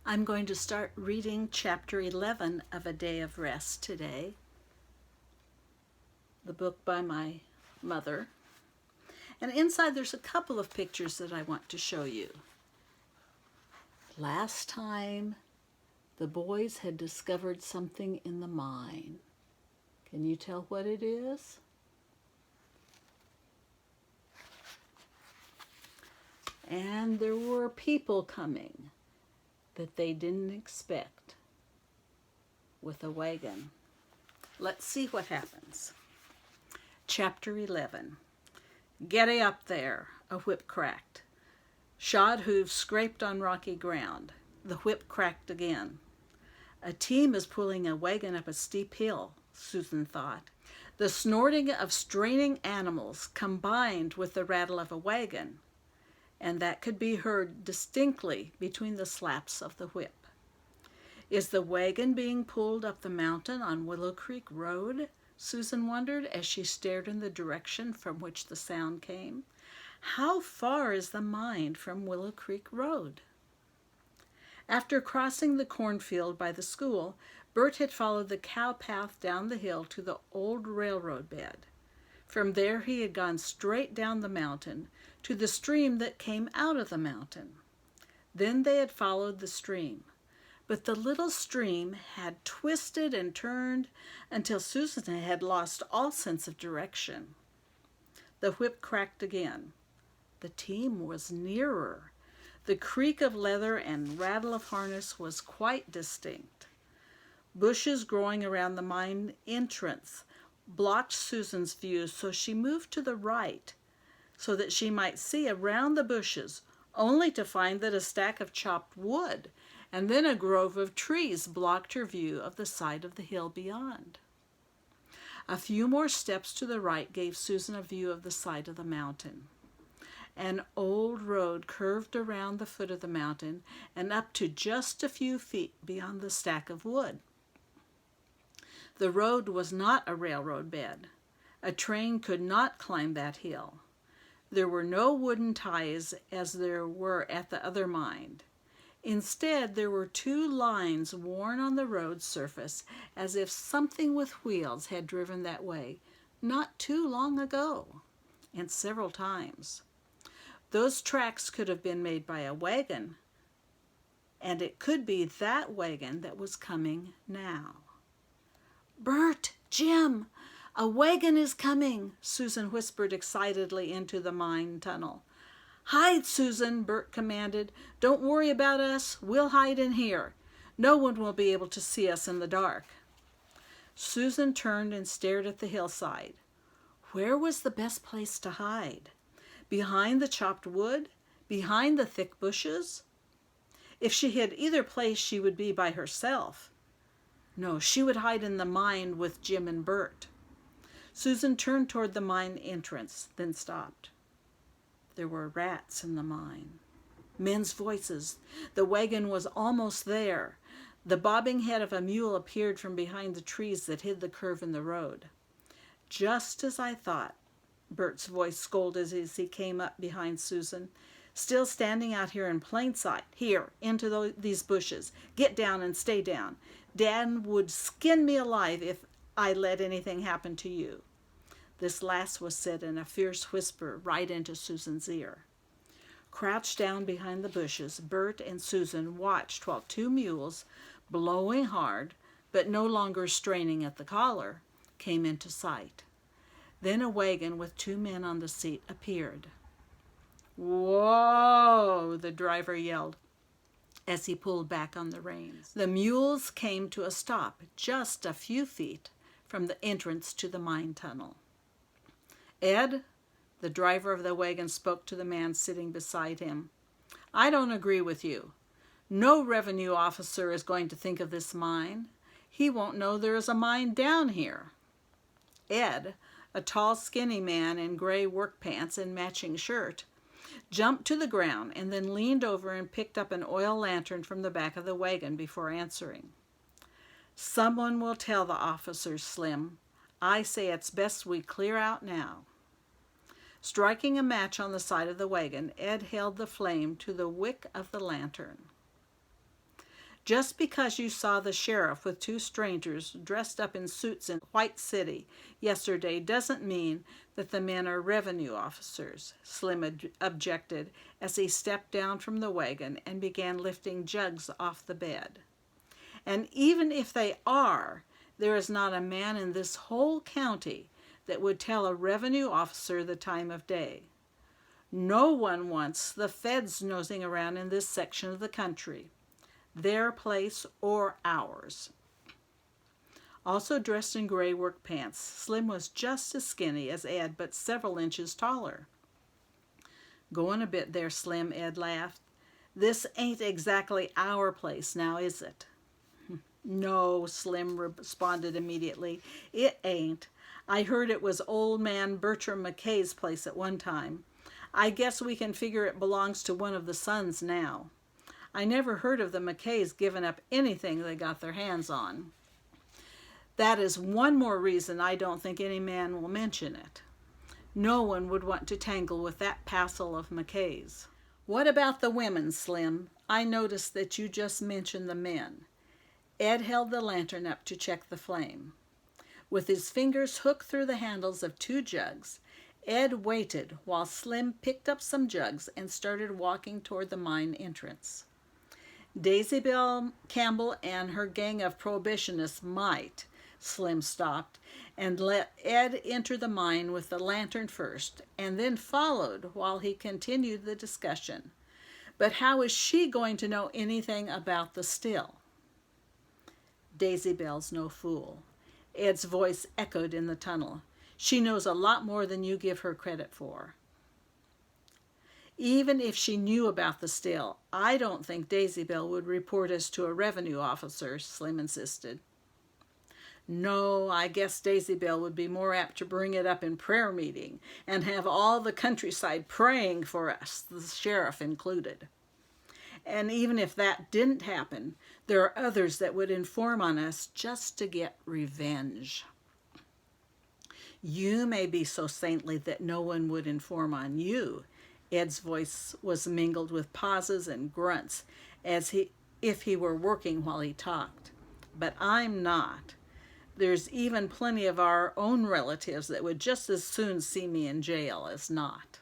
I'm going to start reading chapter 11 of A Day of Rest today, the book by my mother. And inside there's a couple of pictures that I want to show you. Last time, the boys had discovered something in the mine. Can you tell what it is? And there were people coming that they didn't expect with a wagon. Let's see what happens. Chapter 11. Getty up there, a whip cracked. Shod hooves scraped on rocky ground. The whip cracked again. A team is pulling a wagon up a steep hill, Susan thought. The snorting of straining animals combined with the rattle of a wagon, and that could be heard distinctly between the slaps of the whip. Is the wagon being pulled up the mountain on Willow Creek Road? Susan wondered as she stared in the direction from which the sound came. How far is the mine from Willow Creek Road? After crossing the cornfield by the school, Bert had followed the cow path down the hill to the old railroad bed. From there he had gone straight down the mountain to the stream that came out of the mountain. Then they had followed the stream. But the little stream had twisted and turned until Susan had lost all sense of direction. The whip cracked again. The team was nearer. The creak of leather and rattle of harness was quite distinct. Bushes growing around the mine entrance blocked Susan's view, so she moved to the right so that she might see around the bushes, only to find that a stack of chopped wood and then a grove of trees blocked her view of the side of the hill beyond. A few more steps to the right gave Susan a view of the side of the mountain. An old road curved around the foot of the mountain and up to just a few feet beyond the stack of wood. The road was not a railroad bed. A train could not climb that hill. There were no wooden ties as there were at the other mine. Instead, there were two lines worn on the road's surface as if something with wheels had driven that way not too long ago, and several times. Those tracks could have been made by a wagon, and it could be that wagon that was coming now. "Bert, Jim, a wagon is coming," Susan whispered excitedly into the mine tunnel. "Hide, Susan," Bert commanded. "Don't worry about us. We'll hide in here. No one will be able to see us in the dark." Susan turned and stared at the hillside. Where was the best place to hide? Behind the chopped wood? Behind the thick bushes? If she hid either place, she would be by herself. No, she would hide in the mine with Jim and Bert. Susan turned toward the mine entrance, then stopped. There were rats in the mine. Men's voices. The wagon was almost there. The bobbing head of a mule appeared from behind the trees that hid the curve in the road. "Just as I thought," Bert's voice scolded as he came up behind Susan. "Still standing out here in plain sight. Here, into these bushes. Get down and stay down. Dad would skin me alive if I let anything happen to you." This last was said in a fierce whisper right into Susan's ear. Crouched down behind the bushes, Bert and Susan watched while two mules, blowing hard, but no longer straining at the collar, came into sight. Then a wagon with two men on the seat appeared. "Whoa!" the driver yelled as he pulled back on the reins. The mules came to a stop just a few feet from the entrance to the mine tunnel. "Ed," the driver of the wagon spoke to the man sitting beside him, "I don't agree with you. No revenue officer is going to think of this mine. He won't know there is a mine down here." Ed, a tall, skinny man in gray work pants and matching shirt, jumped to the ground and then leaned over and picked up an oil lantern from the back of the wagon before answering. "Someone will tell the officers, Slim. I say it's best we clear out now." Striking a match on the side of the wagon, Ed held the flame to the wick of the lantern. Just because you saw the sheriff with two strangers dressed up in suits in White City yesterday doesn't mean that the men are revenue officers, Slim objected as he stepped down from the wagon and began lifting jugs off the bed. And even if they are, there is not a man in this whole county that would tell a revenue officer the time of day. No one wants the feds nosing around in this section of the country, their place or ours. Also dressed in gray work pants, Slim was just as skinny as Ed, but several inches taller. Going a bit there, Slim, Ed laughed. This ain't exactly our place now, is it? No, Slim responded immediately. It ain't. I heard it was old man Bertram McKay's place at one time. I guess we can figure it belongs to one of the sons now. I never heard of the McKays giving up anything they got their hands on. That is one more reason I don't think any man will mention it. No one would want to tangle with that passel of McKays. What about the women, Slim? I noticed that you just mentioned the men. Ed held the lantern up to check the flame. With his fingers hooked through the handles of two jugs, Ed waited while Slim picked up some jugs and started walking toward the mine entrance. Daisy Bell Campbell and her gang of prohibitionists might, Slim stopped, and let Ed enter the mine with the lantern first, and then followed while he continued the discussion. But how is she going to know anything about the still? Daisy Bell's no fool. Ed's voice echoed in the tunnel. She knows a lot more than you give her credit for. Even if she knew about the still, I don't think Daisy Bell would report us to a revenue officer, Slim insisted. No, I guess Daisy Bell would be more apt to bring it up in prayer meeting and have all the countryside praying for us, the sheriff included. And even if that didn't happen, there are others that would inform on us just to get revenge. You may be so saintly that no one would inform on you. Ed's voice was mingled with pauses and grunts as if he were working while he talked. But I'm not. There's even plenty of our own relatives that would just as soon see me in jail as not.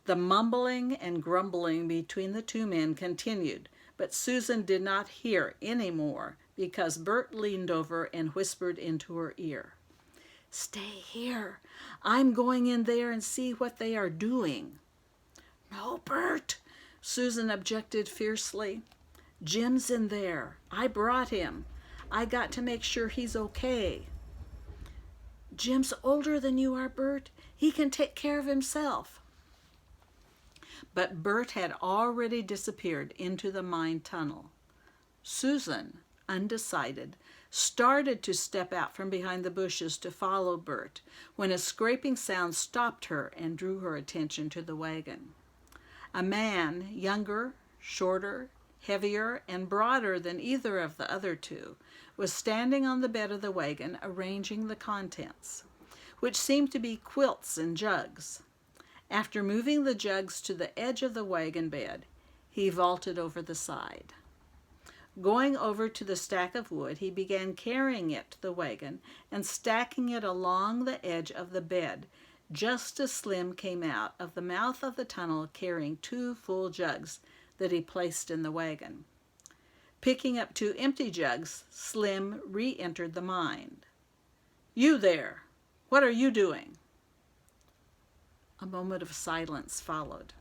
The mumbling and grumbling between the two men continued, but Susan did not hear any more because Bert leaned over and whispered into her ear. Stay here. I'm going in there and see what they are doing. No, Bert, Susan objected fiercely. Jim's in there. I brought him. I got to make sure he's okay. Jim's older than you are, Bert. He can take care of himself. But Bert had already disappeared into the mine tunnel. Susan, undecided, started to step out from behind the bushes to follow Bert when a scraping sound stopped her and drew her attention to the wagon. A man, younger, shorter, heavier, and broader than either of the other two, was standing on the bed of the wagon arranging the contents, which seemed to be quilts and jugs. After moving the jugs to the edge of the wagon bed, he vaulted over the side. Going over to the stack of wood, he began carrying it to the wagon and stacking it along the edge of the bed, just as Slim came out of the mouth of the tunnel carrying 2 full jugs that he placed in the wagon. Picking up 2 empty jugs, Slim re-entered the mine. You there, what are you doing? A moment of silence followed.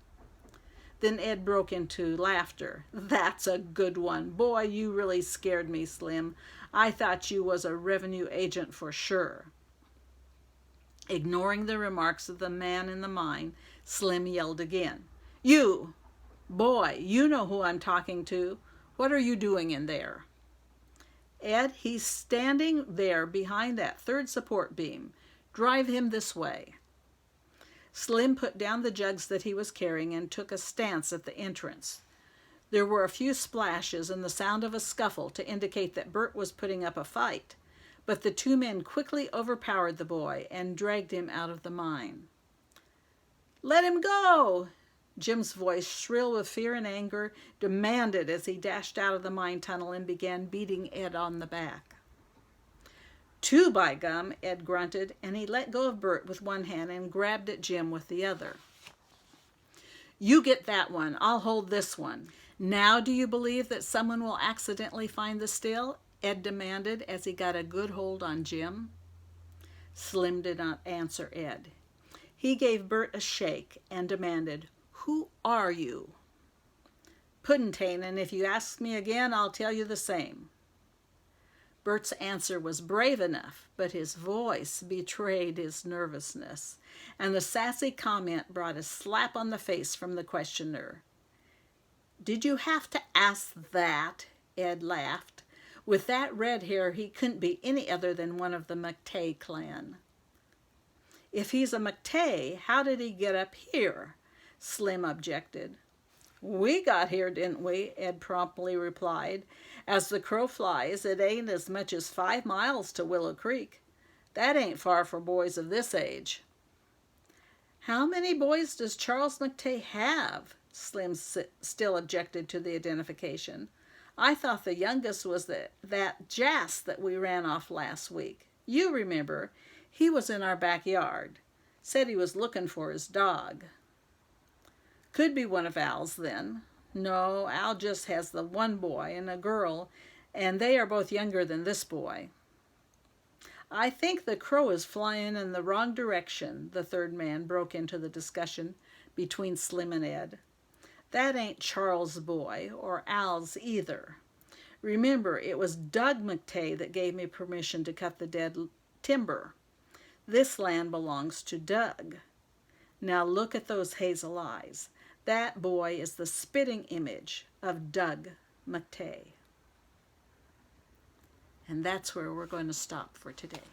Then Ed broke into laughter. That's a good one. Boy, you really scared me, Slim. I thought you was a revenue agent for sure. Ignoring the remarks of the man in the mine, Slim yelled again. You! Boy, you know who I'm talking to. What are you doing in there? Ed, he's standing there behind that 3rd support beam. Drive him this way. Slim put down the jugs that he was carrying and took a stance at the entrance. There were a few splashes and the sound of a scuffle to indicate that Bert was putting up a fight, but the 2 men quickly overpowered the boy and dragged him out of the mine. Let him go! Jim's voice, shrill with fear and anger, demanded as he dashed out of the mine tunnel and began beating Ed on the back. "Two, by gum," Ed grunted, and he let go of Bert with one hand and grabbed at Jim with the other. "You get that one. I'll hold this one." "Now do you believe that someone will accidentally find the still?" Ed demanded as he got a good hold on Jim. Slim did not answer Ed. He gave Bert a shake and demanded, "Who are you?" "Puddin'tane, and if you ask me again, I'll tell you the same." Bert's answer was brave enough, but his voice betrayed his nervousness, and the sassy comment brought a slap on the face from the questioner. "Did you have to ask that?" Ed laughed. With that red hair, he couldn't be any other than one of the McTay clan. "If he's a McTay, how did he get up here?" Slim objected. "We got here, didn't we?" Ed promptly replied. "As the crow flies, it ain't as much as 5 miles to Willow Creek. That ain't far for boys of this age." "How many boys does Charles McTay have?" Slim still objected to the identification. "I thought the youngest was that Jas that we ran off last week. You remember, he was in our backyard. Said he was looking for his dog." "Could be one of Al's then." "No, Al just has the one boy and a girl, and they are both younger than this boy." "I think the crow is flying in the wrong direction," the third man broke into the discussion between Slim and Ed. "That ain't Charles' boy, or Al's either. Remember, it was Doug McTay that gave me permission to cut the dead timber. This land belongs to Doug. Now look at those hazel eyes. That boy is the spitting image of Doug McTay." And that's where we're going to stop for today.